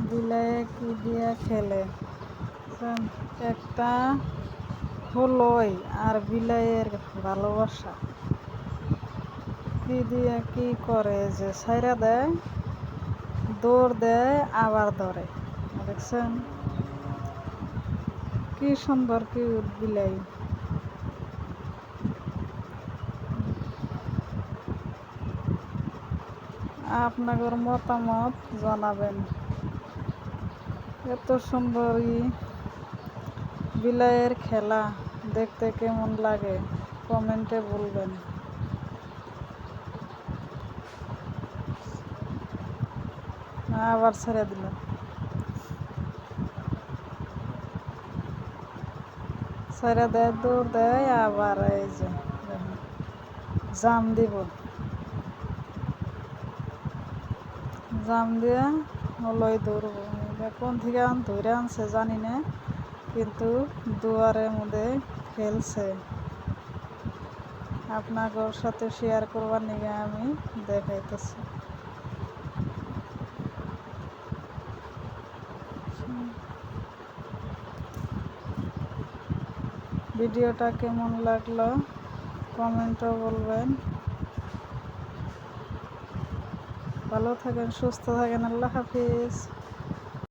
বিলাই কি দিয়া খেলে? একটা হলোই আর বিলাইয়ের ভালোবাসা কি দিয়া কি করে যে ছাইরা দেয়, দৌড় দেয় আবার ধরে। দেখছেন কি সুন্দর কিউট বিলাই। আপনাদের মতামত জানাবেন। এত সুন্দর বিলাইয়ের খেলা দেখতে কেমন লাগে কমেন্টে বলবেন। আবার ছেড়ে দিল, ছেড়ে দেয়, দৌড় দেয় আবার এই যে জাম দিব, জাম দিয়ে হলোই দৌড়বো। কোন থেকে ধরে আনছে জানি না, কিন্তু দুয়ারের মধ্যে খেলছে। আপনাদের সাথে শেয়ার করবার নিয়ে আমি দেখাইতেছি। ভিডিওটা কেমন লাগলো কমেন্টও বলবেন। ভালো থাকেন, সুস্থ থাকেন। আল্লাহ হাফিজ।